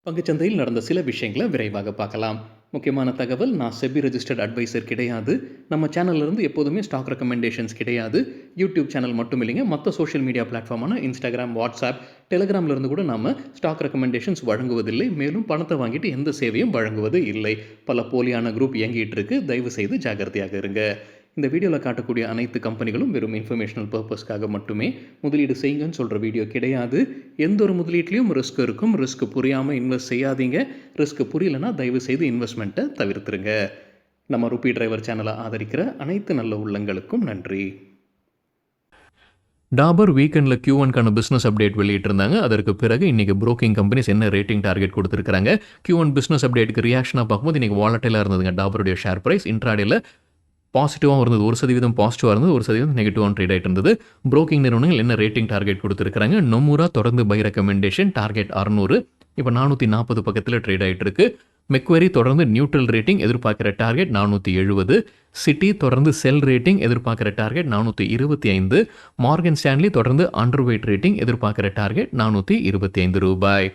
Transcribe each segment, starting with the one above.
பங்குச்சந்தையில் நடந்த சில விஷயங்களை விரைவாக பார்க்கலாம். முக்கியமான தகவல், நான் செபி ரெஜிஸ்டர்ட் அட்வைசர் கிடையாது. நம்ம சேனல்ல இருந்து எப்போதுமே ஸ்டாக் ரெக்கமெண்டேஷன்ஸ் கிடையாது. யூடியூப் சேனல் மட்டும் இல்லைங்க, மற்ற சோஷியல் மீடியா பிளாட்ஃபார்மான இன்ஸ்டாகிராம், வாட்ஸ்அப், டெலிகிராம்ல இருந்து கூட நாம ஸ்டாக் ரெக்கமெண்டேஷன்ஸ் வழங்குவதில்லை. மேலும் பணத்தை வாங்கிட்டு எந்த சேவையும் வழங்குவது இல்லை. பல போலியான குரூப் இயங்கிட்டு இருக்கு. தயவு செய்து ஜாகிரதையாக இருங்க. இந்த வீடியோவில் காட்டக்கூடிய அனைத்து கம்பெனிகளும் வெறும் இன்ஃபர்மேஷனல் பர்பஸ்க்காக மட்டுமே முதலீடு செய்யுங்கன்னு சொல்கிற வீடியோ கிடையாது. எந்த ஒரு முதலீட்லையும் ரிஸ்க் இருக்கும். ரிஸ்க் புரியாமல் இன்வெஸ்ட் செய்யாதீங்க. ரிஸ்க் புரியலனா தயவு செய்து இன்வெஸ்ட்மெண்ட்டை தவிர்த்துருங்க. நம்ம ருபி டிரைவர் சேனலை ஆதரிக்கிற அனைத்து நல்ல உள்ளங்களுக்கும் நன்றி. டாபர் வீக்கெண்டில் Q1க்கான பிஸ்னஸ் அப்டேட் வெளியிட்டிருந்தாங்க. அதற்கு பிறகு இன்றைக்கி ப்ரோக்கிங் கம்பெனிஸ் என்ன ரேட்டிங் டார்கெட் கொடுத்துருக்காங்க. Q1 பிஸ்னஸ் அப்டேட்டுக்கு ரியாக்ஷனாக பார்க்கும்போது இன்றைக்கி வாலட்டைலாக இருந்ததுங்க. டாபருடைய ஷேர் ப்ரைஸ் இன்ட்ராடேல பாசிட்டிவாகவும் இருந்தது. 1% பாசிட்டிவாக இருந்தது, 1% நெகட்டிவாக ட்ரேட் ஆகிட்டு இருந்தது. ப்ரோக்கிங் நிறுவனங்கள் என்ன ரேட்டிங் டார்கெட் கொடுத்துருக்காங்க. நொமுரா தொடர்ந்து பை ரெக்கமெண்டேஷன், டார்கெட் 600, இப்போ 440 பக்கத்தில் ட்ரேட் ஆகிட்டு இருக்கு. மெக்வெரி தொடர்ந்து நியூட்ரல் ரேட்டிங், எதிர்பார்க்குற டார்கெட் 470. சிட்டி தொடர்ந்து செல் ரேட்டிங், எதிர்பார்க்குற டார்கெட் 425. மார்கன் ஸ்டான்லி தொடர்ந்து அண்டர் வெயிட் ரேட்டிங், எதிர்பார்க்குற டார்கெட் 425 ரூபாய்.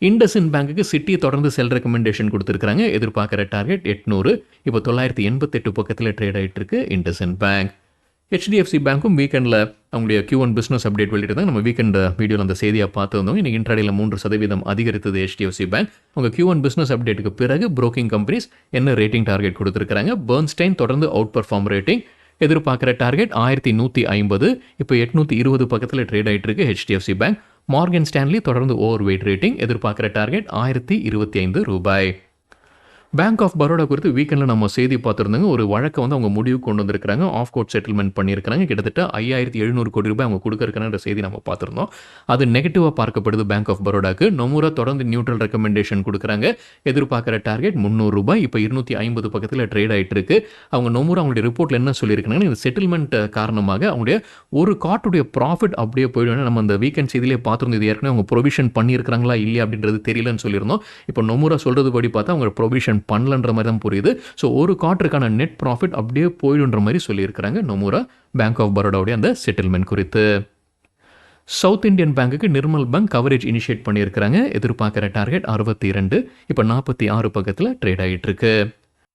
இண்டஸ்இண்ட் பேங்க்குக்கு சிட்டி தொடர்ந்து செல் ரெக்கமெண்டேஷன் கொடுத்துருக்காங்க. எதிர்பார்க்குற டார்கெட் 800. இப்போ 988 பக்கத்தில் ட்ரேட் ஆகிட்டு இருக்கு இண்டஸ்இண்ட் பேங்க். HDFC பேங்க்கும் வீக்கெண்டில் அவங்களுடைய Q1 பிஸ்னஸ் அப்டேட் வெளியிட்டிருந்தாங்க. நம்ம வீக்கெண்ட் வீடியோவில் அந்த செய்தியை பார்த்து வந்தோம். இன்றைக்கி இன்ட்ராடேல 3% அதிகரித்தது HDFC பேங்க். அவங்க Q1 பிஸ்னஸ் அப்டேட்டுக்கு பிறகு ப்ரோக்கிங் கம்பெனிஸ் என்ன ரேட்டிங் டார்கெட் கொடுத்துருக்காங்க. பெர்ன்ஸ்டைன் தொடர்ந்து அவுட் பர்ஃபார்ம் ரேட்டிங், எதிர்பார்க்குற டார்கெட் 1150. இப்போ 820 பக்கத்தில் ட்ரேட் ஆகிட்டு இருக்கு HDFC பேங்க். மார்கன் ஸ்டான்லி தொடர்ந்து ஓவர் வெயிட் ரேட்டிங், எதிர்பார்க்குற டார்கெட் 1025 ரூபாய். பேங்க் ஆஃப் பரோடா குறித்து வீக்கெண்டில் நம்ம செய்தி பார்த்துருந்தாங்க. ஒரு வழக்கை அவங்க முடிவு கொண்டு வந்திருக்காங்க. ஆஃப் கோர்ட் செட்டில்மெண்ட் பண்ணியிருக்காங்க. கிட்டத்தட்ட 5700 கோடி ரூபாய் அவங்க கொடுக்கறதுக்கான செய்தி நம்ம பார்த்துருந்தோம். அது நெகட்டிவாக பார்க்கப்படுது பேங்க் ஆஃப் பரோடாக்கு. நொமுரா தொடர்ந்து நியூட்ரல் ரெக்கமெண்டேஷன் கொடுக்குறாங்க. எதிர்பார்க்குற டார்கெட் 300 ரூபாய். இப்போ 250 பக்கத்தில் ட்ரேட் ஆகிட்டு இருக்கு. அவங்க நொமுரா அவங்களுடைய ரிப்போர்ட்டில் என்ன சொல்லியிருக்காங்கன்னா, இந்த செட்டில்மெண்ட் காரணமாக அவங்களுடைய ஒரு கார்ட்டுடைய ப்ராஃபிட் அப்படியே போயிடும். நம்ம அந்த வீக்கெண்ட் செய்தியிலே பார்த்துருந்தோம். இது ஏற்கனவே அவங்க ப்ரொவிஷன் பண்ணியிருக்காங்களா இல்லையா அப்படின்றது தெரியலன்னு சொல்லியிருந்தோம். இப்போ நொமுரா சொல்கிறது படி பார்த்தா அவங்க ப்ரொவிஷன் பண்ணலன்ற மாதிரி தான் புரியுது. ஸோ ஒரு குவார்ட்டருக்கான நெட் ப்ராஃபிட் அப்படியே போயிடுன்ற மாதிரி சொல்லியிருக்கிறாங்க நொமுரா பேங்க் ஆஃப் பரோடாவுடைய அந்த செட்டில்மெண்ட் குறித்து. சவுத் இந்தியன் பேங்க்குக்கு நிர்மல் பேங்க் கவரேஜ் இனிஷியேட் பண்ணியிருக்கிறாங்க. எதிர்பார்க்குற டார்கெட் 62. இப்போ 46 பக்கத்தில் ட்ரேட் ஆகிட்டு இருக்கு.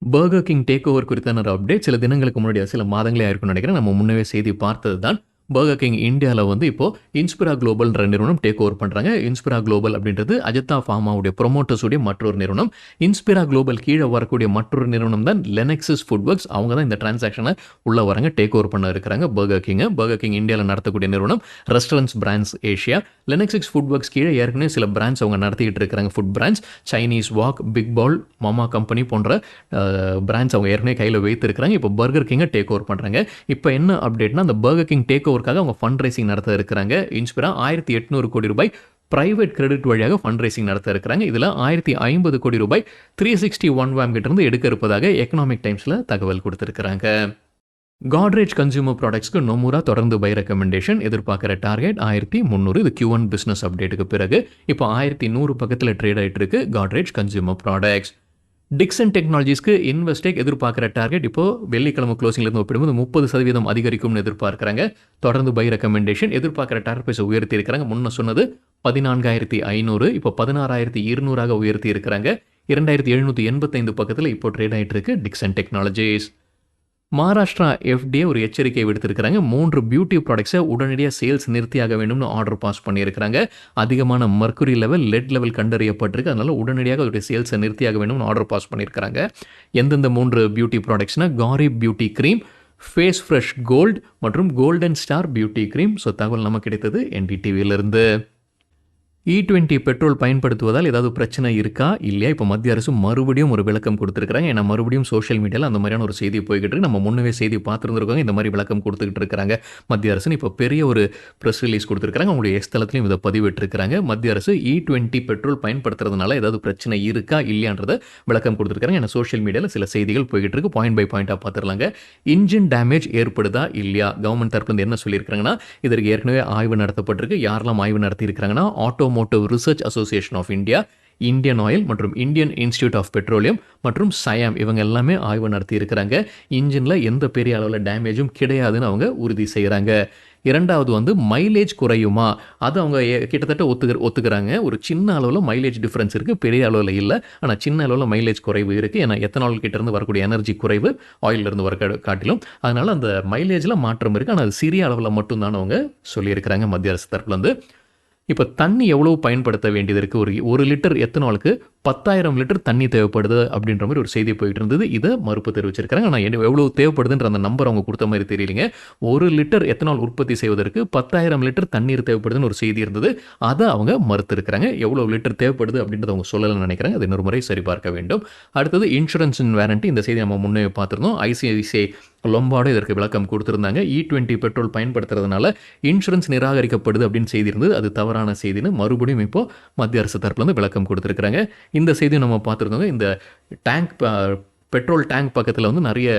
பர்கர் கிங் டேக் ஓவர் குறித்தான அப்டேட் சில தினங்களுக்கு முன்னாடி, சில மாதங்களே ஆயிருக்கும்னு நினைக்கிறேன். நம்ம முன்னவே செய்தி பார்த்தது தான். பர்கர் கிங் இந்தியாவில் இப்போ இன்ஸ்பிரா குளோபல்ன்ற நிறுவனம் டேக் ஓவர் பண்ணுறாங்க. இன்ஸ்பிரா குளோபல் அப்படின்றது அஜந்தா ஃபார்மாவுடைய ப்ரொமோட்டர்ஸுடைய மற்றொரு நிறுவனம். இன்ஸ்பிரா குளோபல் கீழே வரக்கூடிய மற்றொரு நிறுவனம் தான் லெனக்ஸஸ் ஃபுட் ஒர்க்ஸ். அவங்க தான் இந்த டிரான்சாக்ஷனை உள்ளே வராங்க, டேக் ஓவர் பண்ண இருக்கிறாங்க பர்கர் கிங். பர்கர் கிங் இந்தியாவில் நடத்தக்கூடிய நிறுவனம் restaurants brands Asia. Lenexis food works கீழே ஏற்கனவே சில பிராண்ட்ஸ் அவங்க நடத்திக்கிட்டு இருக்கிறாங்க. Food brands Chinese wok, big bowl, mama company போன்ற பிராண்ட்ஸ் அவங்க ஏற்கனவே கையில் வைத்திருக்கிறாங்க. இப்போ பர்கர் கிங்கை டேக் ஓவர் பண்ணுறாங்க. இப்போ என்ன அப்டேட்னா, அந்த பர்கர் கிங் டேக் ஓவருக்காக அவங்க ஃபண்ட் ரைசிங் நடத்த இருக்கிறாங்க. இன்ஸ்பிரா 1800 கோடி ரூபாய் பிரைவேட் கிரெடிட் வழியாக ஃபண்ட் ரைசிங் நடத்த இருக்கிறாங்க. இதில் 1050 கோடி ரூபாய் 361 வாம் கிட்ட இருந்து எடுக்க இருப்பதாக எக்கனாமிக் டைம்ஸில் தகவல் கொடுத்திருக்கிறாங்க. காட்ரேஜ் கன்சியூமர் ப்ராடக்ட்ஸ்க்கு நொமுரா தொடர்ந்து பை ரெக்கமெண்டேஷன், எதிர்பார்க்குற டார்கெட் 1300. இது Q1 பிஸ்னஸ் அப்டேட்டுக்கு பிறகு இப்போ 1100 பக்கத்தில் ட்ரேட் ஆகிட்டு இருக்கு காட்ரேஜ் கன்சியூமர் ப்ராடக்ட்ஸ். டிக்சன் டெக்னாலஜிஸ்க்கு இன்வெஸ்டேக் எதிர்பார்க்குற டார்கெட் இப்போ வெள்ளிக்கிழமை க்ளோசிங்லேருந்து ஒப்பிடும்போது 30% அதிகரிக்கும்னு எதிர்பார்க்குறாங்க. தொடர்ந்து பை ரெக்கமெண்டேஷன், எதிர்பார்க்குற டார்கெட் ப்ரைஸை உயர்த்தி இருக்கிறாங்க. முன்ன சொன்னது 14500, இப்போ 16200 உயர்த்தி இருக்கிறாங்க. 2785 பக்கத்தில் இப்போ ட்ரேட் ஆகிட்டு இருக்கு டிக்சன் டெக்னாலஜிஸ். மகாராஷ்டிரா FDA ஒரு எச்சரிக்கை விடுத்திருக்கிறாங்க. 3 பியூட்டி ப்ராடக்ட்ஸை உடனடியாக சேல்ஸ் நிறுத்தியாக வேண்டும்னு ஆர்டர் பாஸ் பண்ணியிருக்கிறாங்க. அதிகமான மர்க்குரி லெவல், லெட் லெவல் கண்டறியப்பட்டிருக்கு. அதனால் உடனடியாக அதோடைய சேல்ஸை நிறுத்தியாக வேண்டும்னு ஆர்டர் பாஸ் பண்ணியிருக்கிறாங்க. எந்தெந்த 3 பியூட்டி ப்ராடக்ட்ஸ்னா, காரி beauty cream, face fresh gold மற்றும் golden star beauty cream. So தகவல் நமக்கு கிடைத்தது NDTVயிலிருந்து. E20 பெட்ரோல் பயன்படுத்துவதால் ஏதாவது பிரச்சனை இருக்கா இல்லையா? இப்போ மத்திய அரசு மறுபடியும் ஒரு விளக்கம் கொடுத்துருக்காங்க. ஏன்னா மறுபடியும் சோஷியல் மீடியாவில் அந்த மாதிரியான ஒரு செய்தி போய்கிட்டு இருக்கு. நம்ம முன்னவே செய்தி பார்த்துருந்துருக்காங்க. இந்த மாதிரி விளக்கம் கொடுத்துக்கிட்டு இருக்காங்க மத்திய அரசு. இப்போ பெரிய ஒரு ப்ரெஸ் ரிலீஸ் கொடுத்துருக்காங்க. அவங்களுடைய தளத்திலையும் இதை பதிவிட்டிருக்கிறாங்க. மத்திய அரசு E20 பெட்ரோல் பயன்படுத்துறதுனால ஏதாவது பிரச்சனை இருக்கா இல்லையான்றதை விளக்கம் கொடுத்துருக்காங்க. ஏன்னா சோஷியல் மீடியாவில் சில செய்திகள் போய்கிட்டு இருக்கு. பாயிண்ட் பை பாயிண்டாக பார்த்துடலாங்க. இன்ஜின் டேமேஜ் ஏற்படுதா இல்லையா? கவர்மெண்ட் தரப்புலேருந்து என்ன சொல்லியிருக்காங்கன்னா, இதற்கு ஏற்கனவே ஆய்வு நடத்தப்பட்டிருக்கு. யாரெல்லாம் ஆய்வு நடத்தியிருக்கிறாங்கன்னா, automotive research association of India, Indian oil மற்றும் இந்தியன் இன்ஸ்டியூட் ஆஃப் பெட்ரோலியம் மற்றும் சயாம் இவங்க எல்லாமே ஆய்வு நடத்தி இருக்கிறாங்க. இன்ஜினில் எந்த பெரிய அளவில் டேமேஜும் கிடையாதுன்னு அவங்க உறுதி செய்கிறாங்க. இரண்டாவது வந்து மைலேஜ் குறையுமா? அது அவங்க கிட்டத்தட்ட ஒத்துக்கிறாங்க. ஒரு சின்ன அளவுல மைலேஜ் டிஃபரன்ஸ் இருக்கு. பெரிய அளவுல இல்ல. ஆனா சின்ன அளவுல மைலேஜ் குறைவு இருக்கு. ஏன்னா எத்தனால் கிட்ட இருந்து வரக்கூடிய எனர்ஜி குறைவு ஆயில்ல இருந்து வர காட்டிலும். அதனால அந்த மைலேஜ்ல மாற்றம் இருக்கு. ஆனா அது சிறிய அளவுல மட்டும் தான் அவங்க சொல்லியிருக்கிறாங்க மத்திய அரசு தரப்புல இருந்து. இப்ப தண்ணி எவ்வளவு பயன்படுத்த வேண்டியது இருக்கு? ஒரு லிட்டர் எத்தனாலுக்கு 10,000 லிட்டர் தண்ணி தேவைப்படுது அப்படின்ற மாரி ஒரு செய்தி போயிட்டு இருந்தது. இத மறுப்பு தெரிவிச்சிருக்காங்க. ஆனா எவ்வளவு தேவைப்படுதுன்ற அந்த நம்பர் அவங்க குடுத்த மாரி தெரியலைங்க. 1 லிட்டர் எத்தனால் உற்பத்தி செய்வதற்கு 10,000 லிட்டர் தண்ணீர் தேவைப்படுதுன்னு ஒரு செய்தி இருந்தது. அத அவங்க மறுத்திருக்கிறாங்க. எவ்வளவு லிட்டர் தேவைப்படுது அப்படின்றத அவங்க சொல்லலன்னு நினைக்கிறேன். அது இன்னொரு முறை சரிபார்க்க வேண்டும். அடுத்தது இன்சூரன்ஸ் அண்ட் வாரண்டி. இந்த செய்தி நம்ம முன்னே பார்த்திருந்தோம். ஐசிஐசிஐ லொம்பார்டோ இதற்கு விளக்கம் கொடுத்திருந்தாங்க. E20 பெட்ரோல் பயன்படுத்துறதுனால இன்சூரன்ஸ் நிராகரிக்கப்படுது அப்படின்னு செய்தி இருந்தது. அது தவறான செய்தின்னு மறுபடியும் இப்போ மத்திய அரசு தரப்புல இருந்து விளக்கம் கொடுத்திருக்கிறாங்க. இந்த செய்தியும் நம்ம பார்த்திருந்தோங்க. இந்த டேங்க் பெட்ரோல் டேங்க் பக்கத்துல வந்து நெறைய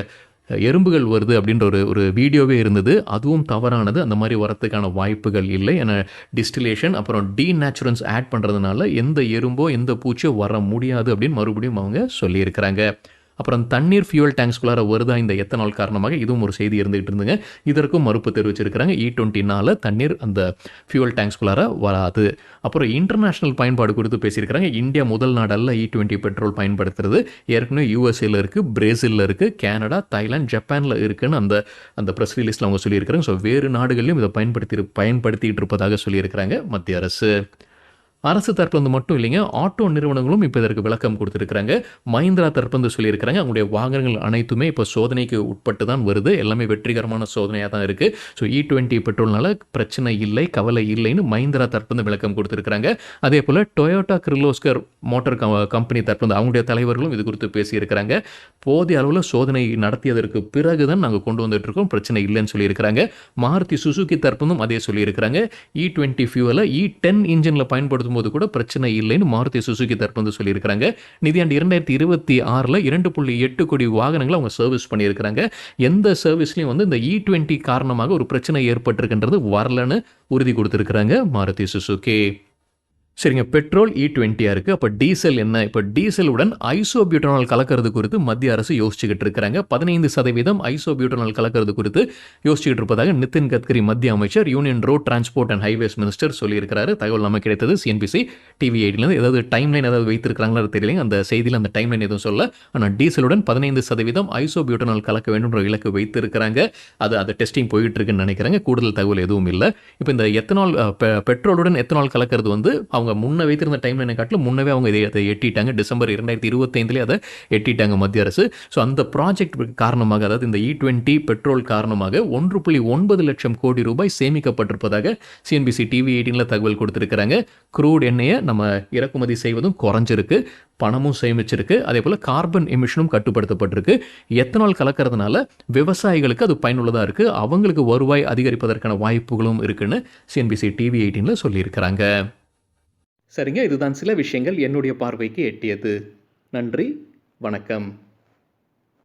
எறும்புகள் வருது அப்படின்ற ஒரு வீடியோவே இருந்தது. அதுவும் தவறானது. அந்த மாரி வரத்துக்கான வாய்ப்புகள் இல்லை. ஏன்னா டிஸ்டிலேஷன் அப்புறம் டீநேச்சுரன்ஸ் ஆட் பண்றதுனால எந்த எறும்போ, எந்த பூச்சியோ வர முடியாது அப்படின்னு மறுபடியும் அவங்க சொல்லியிருக்கிறாங்க. அப்புறம் தண்ணீர் ஃபியூயல் டேங்க்ஸ்குள்ளார வருதா இந்த எத்தனால் காரணமாக? இதுவும் ஒரு செய்தி இருந்துகிட்டு இருந்துங்க. இதற்கும் மறுப்பு தெரிவிச்சிருக்கிறாங்க. E20னால தண்ணீர் அந்த ஃபியூயல் டேங்க்ஸ்குள்ளார வராது. அப்புறம் இன்டர்நேஷனல் பயன்பாடு குறித்து பேசியிருக்கிறாங்க. இந்தியா முதல் நாடு அல்ல E20 பெட்ரோல் பயன்படுத்துறது. ஏற்கனவே யுஎஸ்ஏல இருக்கு, பிரேசில்ல இருக்கு, கனடா, தாய்லாந்து, ஜப்பான்ல இருக்குன்னு அந்த பிரஸ் ரிலீஸ்ல அவங்க சொல்லியிருக்கிறாங்க. ஸோ வேறு நாடுகளிலும் இதை பயன்படுத்திட்டு இருப்பதாக சொல்லியிருக்கிறாங்க மத்திய அரசு. அரசு தரப்புலேருந்து மட்டும் இல்லைங்க, ஆட்டோ நிறுவனங்களும் இப்போ இதற்கு விளக்கம் கொடுத்துருக்காங்க. மஹிந்திரா தரப்புலேருந்து சொல்லியிருக்கிறாங்க, அவங்களுடைய வாகனங்கள் அனைத்துமே இப்போ சோதனைக்கு உட்பட்டு தான் வருது. எல்லாமே வெற்றிகரமான சோதனையாக தான் இருக்குது. ஸோ E20 பெட்ரோல்னால பிரச்சனை இல்லை, கவலை இல்லைன்னு மஹிந்திரா தரப்புலேருந்து விளக்கம் கொடுத்துருக்காங்க. அதே போல் டொயோட்டா கிர்லோஸ்கர் மோட்டார் கம்பெனி தரப்புலேருந்து அவங்களுடைய தலைவர்களும் இது குறித்து பேசியிருக்கிறாங்க. போதிய அளவில் சோதனை நடத்தியதற்கு பிறகு தான் நாங்கள் கொண்டு வந்துட்டு இருக்கோம், பிரச்சனை இல்லைன்னு சொல்லியிருக்கிறாங்க. மாருதி சுசுகி தரப்புலேருந்தும் அதே சொல்லியிருக்கிறாங்க. E20 ஃபியூவலை E10 இன்ஜினில் பயன்படுத்தும் போது கூட பிரச்சனை இல்லைன்னு மாருதி சுசுகி தரப்பு வந்து சொல்லியிருக்கிறாங்க. நிதியாண்டு 2026ல் 2.8 கோடி வாகனங்களை அவங்க சர்வீஸ் பண்ணியிருக்கிறாங்க. எந்த சர்வீஸ்லையும் வந்து இந்த E20 காரணமாக ஒரு பிரச்சனை ஏற்பட்டிருக்கின்றது வரலன்னு உறுதி கொடுத்திருக்கிறாங்க மாருதி சுசுகி. சரிங்க, பெட்ரோல் E20 இருக்குது. அப்போ டீசல் என்ன? இப்போ டீசலுடன் ஐசோபியூட்டனால் கலக்கிறது குறித்து மத்திய அரசு யோசிச்சுக்கிட்டு இருக்கிறாங்க. 15% ஐசோபியூட்டனால் கலக்கிறது குறித்து யோசிச்சுக்கிட்டு இருப்பதாக நிதின் கட்கரி மத்திய அமைச்சர், union road transport and highways minister சொல்லியிருக்கிறாரு. தகவல் நமக்கு கிடைத்தது CNBC TV 8லேருந்து. ஏதாவது டைம்லைன் ஏதாவது வைத்திருக்கிறாங்களா தெரியலைங்க. அந்த செய்தியில் அந்த டைம்லைன் எதுவும் சொல்ல. ஆனால் டீசலுடன் 15% ஐசோபியூட்டனால் கலக்க வேண்டும்ன்ற இலக்கு வைத்திருக்கிறாங்க. அது டெஸ்டிங் போயிட்டு இருக்குன்னு நினைக்கிறாங்க. கூடுதல் தகவல் எதுவும் இல்லை. இப்போ இந்த எத்தனால் பெட்ரோலுடன் எத்தனால் கலக்கிறது வந்து அவங்க முன்ன வைத்திருந்த டைம்லைனை காட்டிலும் முன்னவே அவங்க அதை எட்டிட்டாங்க. டிசம்பர் 2025 அதை எட்டிட்டாங்க மத்திய அரசு. ஸோ அந்த ப்ராஜெக்ட் காரணமாக, அதாவது இந்த E20 பெட்ரோல் காரணமாக 1.9 லட்சம் கோடி ரூபாய் சேமிக்கப்பட்டிருப்பதாக CNBC TV 18ல தகவல் கொடுத்திருக்கிறாங்க. க்ரூட் எண்ணெயை நம்ம இறக்குமதி செய்வதும் குறைஞ்சிருக்கு, பணமும் சேமிச்சிருக்கு. அதே போல் கார்பன் எமிஷனும் கட்டுப்படுத்தப்பட்டிருக்கு. எத்தனால் கலக்கிறதுனால விவசாயிகளுக்கு அது பயனுள்ளதாக இருக்குது. அவங்களுக்கு வருவாய் அதிகரிப்பதற்கான வாய்ப்புகளும் இருக்குன்னு CNBC TV 18ல சொல்லியிருக்கிறாங்க. சரிங்க, இதுதான் சில விஷயங்கள் என்னுடைய பார்வைக்கு எட்டியது. நன்றி, வணக்கம்.